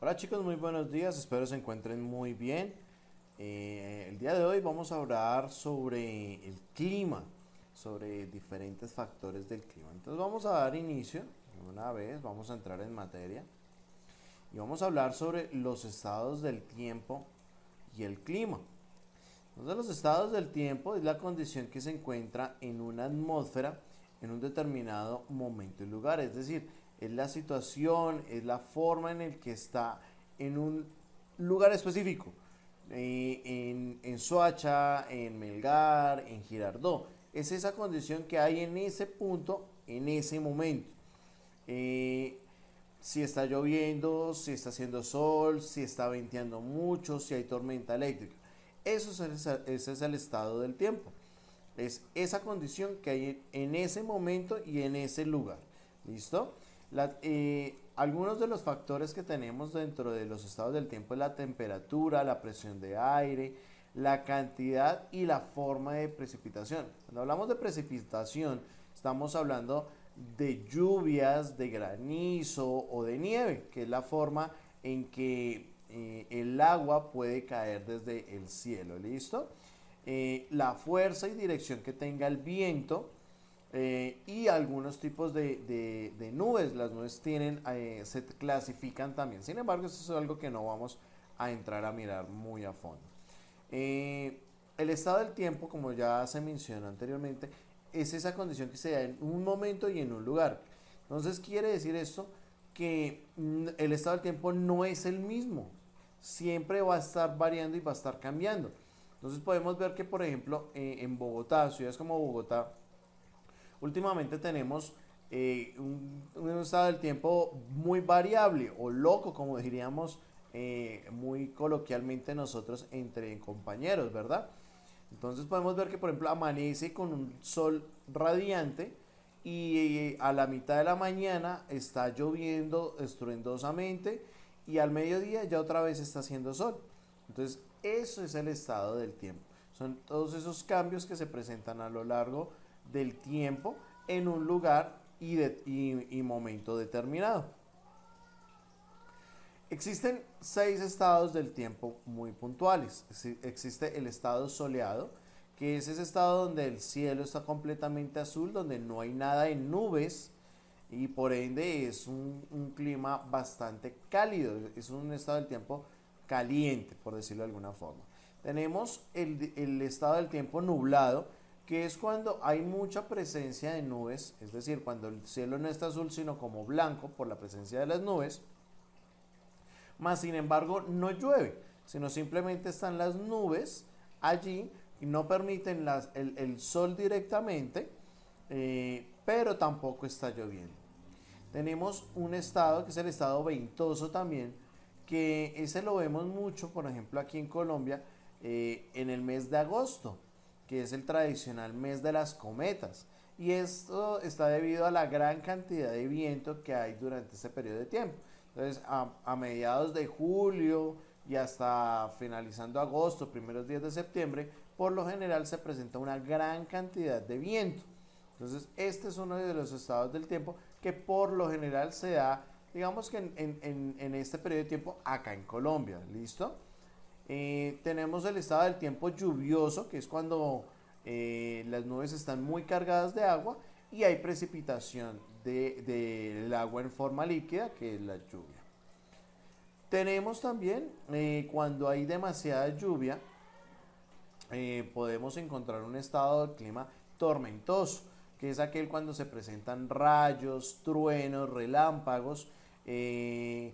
Hola chicos, muy buenos días, espero se encuentren muy bien. El día de hoy vamos a hablar sobre el clima, sobre diferentes factores del clima. Entonces vamos a dar inicio, de una vez, vamos a entrar en materia y vamos a hablar sobre los estados del tiempo y el clima. Entonces los estados del tiempo es la condición que se encuentra en una atmósfera en un determinado momento y lugar, es decir, es la situación, es la forma en el que está en un lugar específico, en Soacha, en Melgar, en Girardot. Es esa condición que hay en ese punto, en ese momento. Eh, si está lloviendo, si está haciendo sol, si está venteando mucho, si hay tormenta eléctrica. Ese es el estado del tiempo. Es esa condición que hay en ese momento y en ese lugar. ¿Listo? Algunos de los factores que tenemos dentro de los estados del tiempo es la temperatura, la presión de aire, la cantidad y la forma de precipitación. Cuando hablamos de precipitación, estamos hablando de lluvias, de granizo o de nieve, que es la forma en que el agua puede caer desde el cielo. ¿Listo? La fuerza y dirección que tenga el viento y algunos tipos de nubes. Las nubes se clasifican también. Sin embargo, eso es algo que no vamos a entrar a mirar muy a fondo. El estado del tiempo, como ya se mencionó anteriormente, es esa condición que se da en un momento y en un lugar. Entonces quiere decir esto que el estado del tiempo no es el mismo. Siempre va a estar variando y va a estar cambiando. Entonces podemos ver que, por ejemplo, en Bogotá, ciudades como Bogotá, últimamente tenemos un estado del tiempo muy variable o loco, como diríamos muy coloquialmente nosotros entre compañeros, ¿verdad? Entonces podemos ver que, por ejemplo, amanece con un sol radiante y a la mitad de la mañana está lloviendo estruendosamente y al mediodía ya otra vez está haciendo sol. Entonces, eso es el estado del tiempo. Son todos esos cambios que se presentan a lo largo del tiempo en un lugar y momento determinado. Existen 6 estados del tiempo muy puntuales. Existe el estado soleado, que es ese estado donde el cielo está completamente azul, donde no hay nada de nubes y por ende es un clima bastante cálido, es un estado del tiempo caliente, por decirlo de alguna forma. Tenemos el estado del tiempo nublado, que es cuando hay mucha presencia de nubes, es decir, cuando el cielo no está azul, sino como blanco por la presencia de las nubes, más sin embargo no llueve, sino simplemente están las nubes allí y no permiten el sol directamente, pero tampoco está lloviendo. Tenemos un estado que es el estado ventoso también, que ese lo vemos mucho, por ejemplo, aquí en Colombia, en el mes de agosto, que es el tradicional mes de las cometas. Y esto está debido a la gran cantidad de viento que hay durante este periodo de tiempo. Entonces, a mediados de julio y hasta finalizando agosto, primeros días de septiembre, por lo general se presenta una gran cantidad de viento. Entonces, este es uno de los estados del tiempo que por lo general se da, digamos que en este periodo de tiempo acá en Colombia. ¿Listo? Tenemos el estado del tiempo lluvioso, que es cuando las nubes están muy cargadas de agua y hay precipitación del agua en forma líquida, que es la lluvia. Tenemos también cuando hay demasiada lluvia, podemos encontrar un estado de clima tormentoso, que es aquel cuando se presentan rayos, truenos, relámpagos, y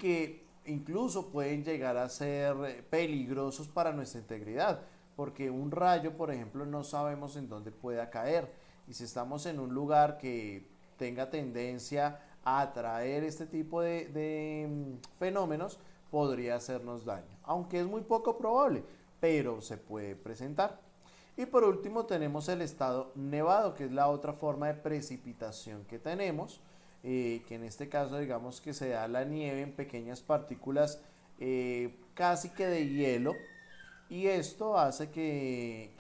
que incluso pueden llegar a ser peligrosos para nuestra integridad, porque un rayo, por ejemplo, no sabemos en dónde pueda caer, y si estamos en un lugar que tenga tendencia a atraer este tipo de fenómenos, podría hacernos daño, aunque es muy poco probable, pero se puede presentar. Y por último tenemos el estado nevado, que es la otra forma de precipitación que tenemos, que en este caso digamos que se da la nieve en pequeñas partículas casi que de hielo, y esto hace que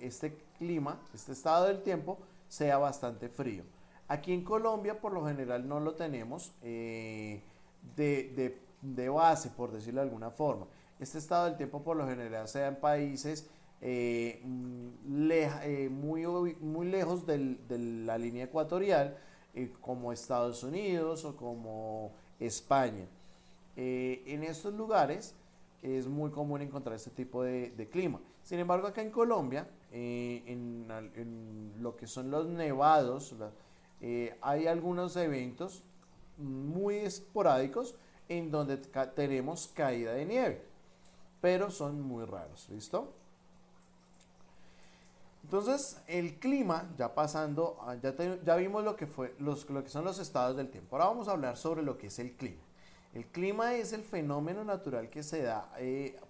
este clima, este estado del tiempo, sea bastante frío. Aquí en Colombia por lo general no lo tenemos, de de base, por decirlo de alguna forma. Este estado del tiempo por lo general se da en países muy lejos de la línea ecuatorial, como Estados Unidos o como España. En estos lugares es muy común encontrar este tipo de clima. Sin embargo, acá en Colombia, en lo que son los nevados, hay algunos eventos muy esporádicos en donde tenemos caída de nieve, pero son muy raros, ¿listo? Entonces, el clima, ya pasando, ya vimos lo que son los estados del tiempo. Ahora vamos a hablar sobre lo que es el clima. El clima es el fenómeno natural que se da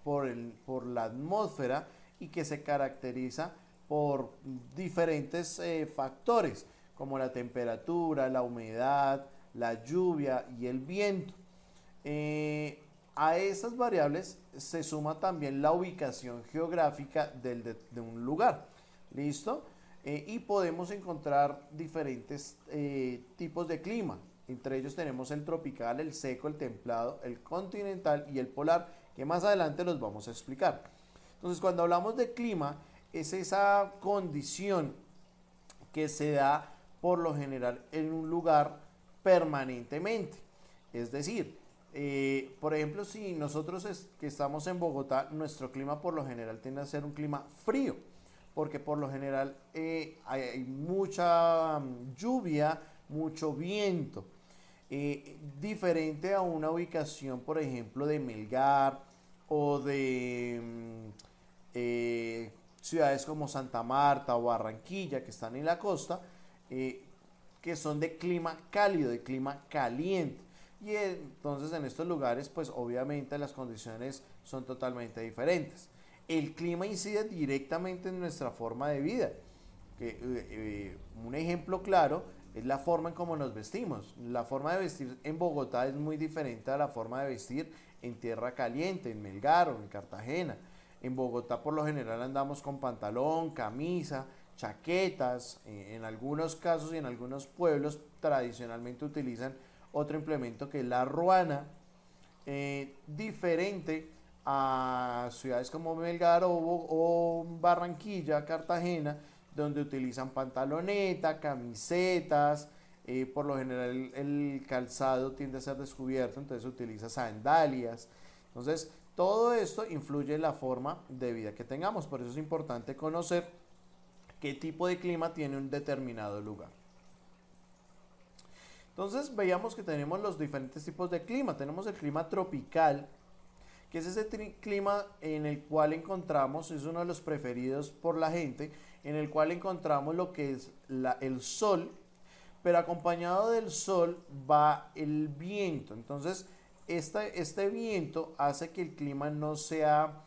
por la atmósfera y que se caracteriza por diferentes factores, como la temperatura, la humedad, la lluvia y el viento. A esas variables se suma también la ubicación geográfica de un lugar. ¿Listo? Y podemos encontrar diferentes tipos de clima. Entre ellos tenemos el tropical, el seco, el templado, el continental y el polar, que más adelante los vamos a explicar. Entonces, cuando hablamos de clima, es esa condición que se da por lo general en un lugar permanentemente. Es decir, por ejemplo, si nosotros que estamos en Bogotá, nuestro clima por lo general tiende a ser un clima frío, porque por lo general hay mucha lluvia, mucho viento, diferente a una ubicación, por ejemplo, de Melgar o de ciudades como Santa Marta o Barranquilla, que están en la costa, que son de clima cálido, de clima caliente. Y entonces en estos lugares, pues obviamente las condiciones son totalmente diferentes. El clima incide directamente en nuestra forma de vida. Un ejemplo claro es la forma en cómo nos vestimos. La forma de vestir en Bogotá es muy diferente a la forma de vestir en Tierra Caliente, en Melgar o en Cartagena. En Bogotá por lo general andamos con pantalón, camisa, chaquetas. En algunos casos y en algunos pueblos tradicionalmente utilizan otro implemento que es la ruana, diferente a ciudades como Melgar o Barranquilla, Cartagena, donde utilizan pantaloneta, camisetas, por lo general el calzado tiende a ser descubierto, entonces se utiliza sandalias. Entonces, todo esto influye en la forma de vida que tengamos, por eso es importante conocer qué tipo de clima tiene un determinado lugar. Entonces veíamos que tenemos los diferentes tipos de clima. Tenemos el clima tropical, que es ese clima en el cual encontramos, es uno de los preferidos por la gente, en el cual encontramos lo que es el sol, pero acompañado del sol va el viento. Entonces este viento hace que el clima no sea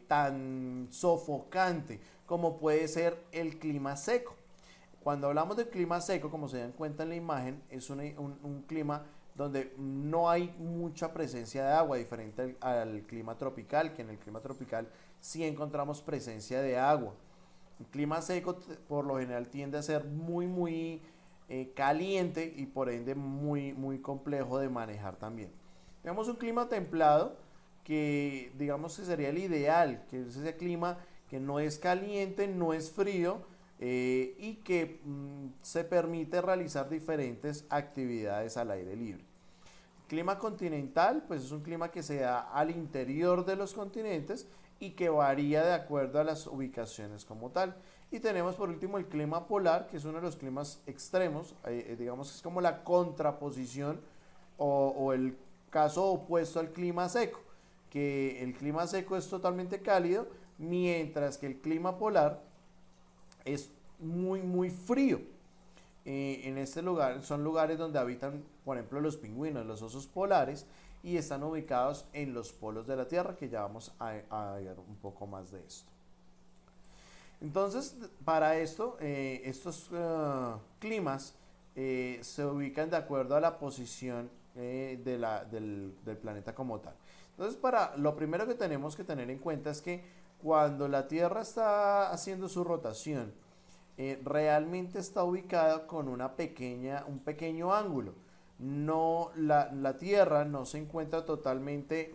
tan sofocante como puede ser el clima seco. Cuando hablamos de clima seco, como se dan cuenta en la imagen, es un clima donde no hay mucha presencia de agua, diferente al clima tropical, que en el clima tropical sí encontramos presencia de agua. El clima seco por lo general tiende a ser muy caliente y por ende muy complejo de manejar también. Tenemos un clima templado que digamos que sería el ideal, que es ese clima que no es caliente, no es frío, y que se permite realizar diferentes actividades al aire libre. Clima continental, pues es un clima que se da al interior de los continentes y que varía de acuerdo a las ubicaciones como tal. Y tenemos por último el clima polar, que es uno de los climas extremos, digamos que es como la contraposición o el caso opuesto al clima seco, que el clima seco es totalmente cálido, mientras que el clima polar es muy frío. En este lugar son lugares donde habitan, por ejemplo, los pingüinos, los osos polares, y están ubicados en los polos de la Tierra, que ya vamos a ver un poco más de esto. Entonces, para esto, estos climas se ubican de acuerdo a la posición del planeta como tal. Entonces, lo primero que tenemos que tener en cuenta es que cuando la Tierra está haciendo su rotación, realmente está ubicada con un pequeño ángulo. no, la Tierra no se encuentra totalmente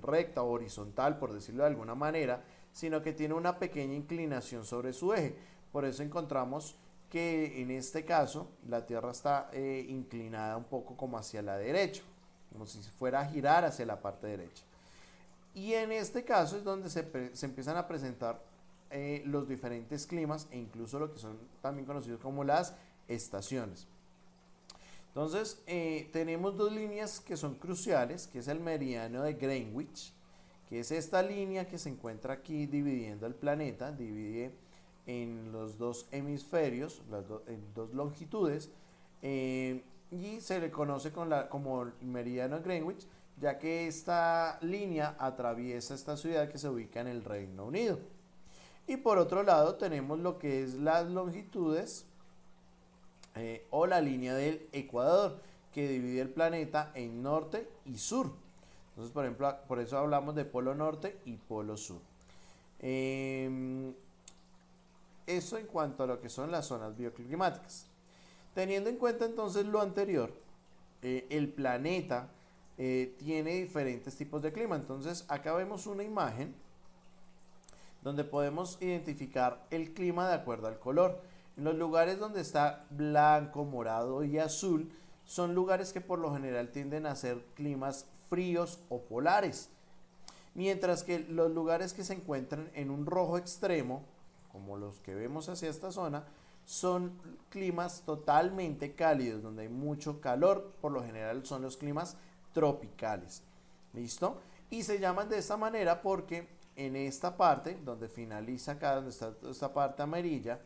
recta o horizontal, por decirlo de alguna manera, sino que tiene una pequeña inclinación sobre su eje. Por eso encontramos que en este caso la Tierra está inclinada un poco como hacia la derecha, como si fuera a girar hacia la parte derecha. Y en este caso es donde se empiezan a presentar los diferentes climas e incluso lo que son también conocidos como las estaciones. Entonces, tenemos dos líneas que son cruciales, que es el meridiano de Greenwich, que es esta línea que se encuentra aquí dividiendo el planeta, divide en los dos hemisferios, en dos longitudes, y se le conoce como el meridiano de Greenwich, ya que esta línea atraviesa esta ciudad que se ubica en el Reino Unido. Y por otro lado tenemos lo que es las longitudes o la línea del Ecuador, que divide el planeta en norte y sur. Entonces, por ejemplo, por eso hablamos de polo norte y polo sur. Eso en cuanto a lo que son las zonas bioclimáticas. Teniendo en cuenta entonces lo anterior, el planeta tiene diferentes tipos de clima. Entonces, acá vemos una imagen donde podemos identificar el clima de acuerdo al color. En los lugares donde está blanco, morado y azul, son lugares que por lo general tienden a ser climas fríos o polares. Mientras que los lugares que se encuentran en un rojo extremo, como los que vemos hacia esta zona, son climas totalmente cálidos, donde hay mucho calor, por lo general son los climas tropicales. ¿Listo? Y se llaman de esta manera porque en esta parte, donde finaliza acá, donde está esta parte amarilla,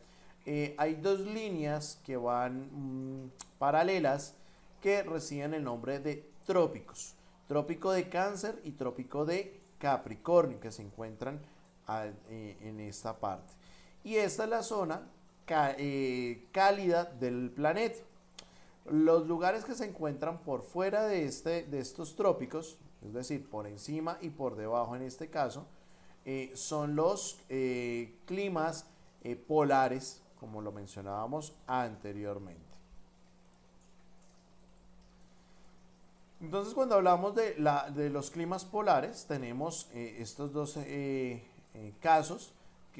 hay dos líneas que van paralelas que reciben el nombre de trópicos. Trópico de Cáncer y trópico de Capricornio, que se encuentran en esta parte. Y esta es la zona cálida del planeta. Los lugares que se encuentran por fuera de estos trópicos, es decir, por encima y por debajo en este caso, son los climas polares, como lo mencionábamos anteriormente. Entonces, cuando hablamos de los climas polares, tenemos estos dos casos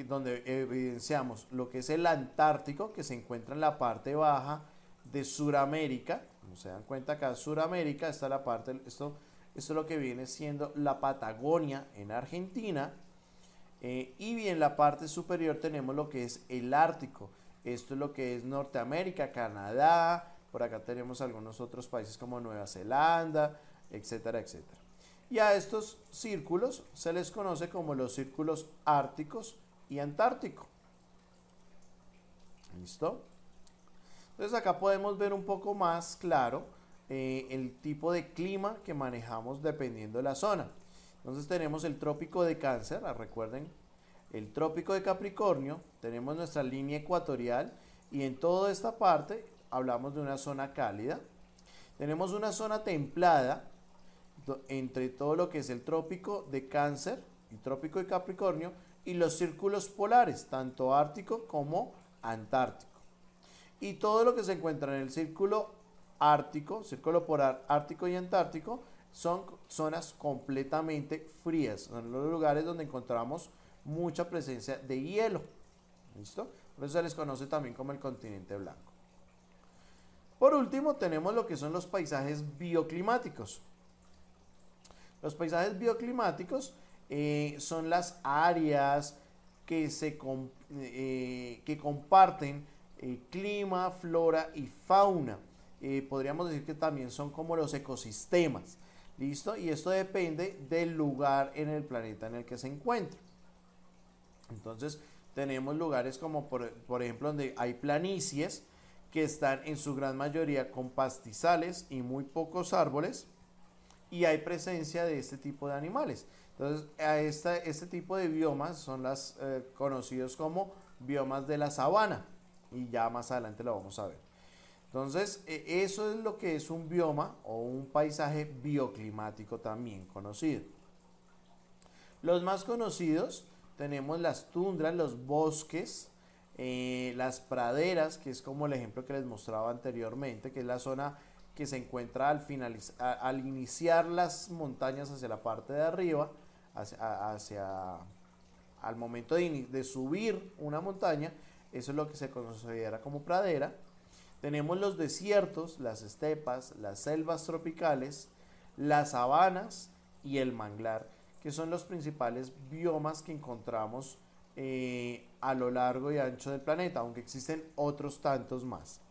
donde evidenciamos lo que es el Antártico, que se encuentra en la parte baja de Sudamérica. Como se dan cuenta, acá Sudamérica está la parte, esto es lo que viene siendo la Patagonia en Argentina. Y bien, la parte superior tenemos lo que es el Ártico. Esto es lo que es Norteamérica, Canadá, por acá tenemos algunos otros países como Nueva Zelanda, etcétera, etcétera. Y a estos círculos se les conoce como los círculos árticos y antártico. ¿Listo? Entonces acá podemos ver un poco más claro el tipo de clima que manejamos dependiendo de la zona. Entonces tenemos el trópico de Cáncer, recuerden, el trópico de Capricornio, tenemos nuestra línea ecuatorial y en toda esta parte hablamos de una zona cálida. Tenemos una zona templada entre todo lo que es el trópico de Cáncer y trópico de Capricornio y los círculos polares, tanto ártico como antártico. Y todo lo que se encuentra en el círculo ártico, círculo polar ártico y antártico, son zonas completamente frías, son los lugares donde encontramos mucha presencia de hielo. ¿Listo? Por eso se les conoce también como el continente blanco. Por último, tenemos lo que son los paisajes bioclimáticos. Los paisajes bioclimáticos son las áreas que comparten clima, flora y fauna. Podríamos decir que también son como los ecosistemas. ¿Listo? Y esto depende del lugar en el planeta en el que se encuentra. Entonces, tenemos lugares como, por ejemplo, donde hay planicies que están en su gran mayoría con pastizales y muy pocos árboles, y hay presencia de este tipo de animales. Entonces, este tipo de biomas son las conocidos como biomas de la sabana, y ya más adelante lo vamos a ver. Entonces, eso es lo que es un bioma o un paisaje bioclimático también conocido. Los más conocidos tenemos las tundras, los bosques, las praderas, que es como el ejemplo que les mostraba anteriormente, que es la zona que se encuentra al iniciar las montañas hacia la parte de arriba, al momento de subir una montaña. Eso es lo que se considera como pradera. Tenemos los desiertos, las estepas, las selvas tropicales, las sabanas y el manglar, que son los principales biomas que encontramos a lo largo y ancho del planeta, aunque existen otros tantos más.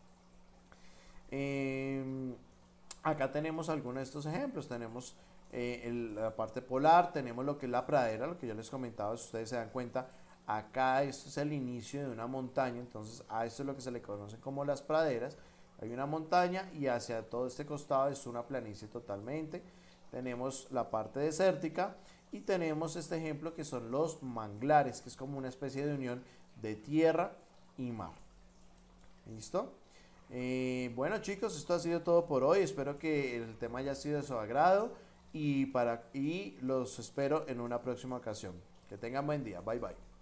Acá tenemos algunos de estos ejemplos. Tenemos la parte polar, tenemos lo que es la pradera, lo que yo les comentaba. Si ustedes se dan cuenta, acá esto es el inicio de una montaña, entonces a esto es lo que se le conoce como las praderas. Hay una montaña y hacia todo este costado es una planicie totalmente. Tenemos la parte desértica y tenemos este ejemplo que son los manglares, que es como una especie de unión de tierra y mar. ¿Listo? Bueno, chicos, esto ha sido todo por hoy. Espero que el tema haya sido de su agrado y los espero en una próxima ocasión. Que tengan buen día. Bye bye.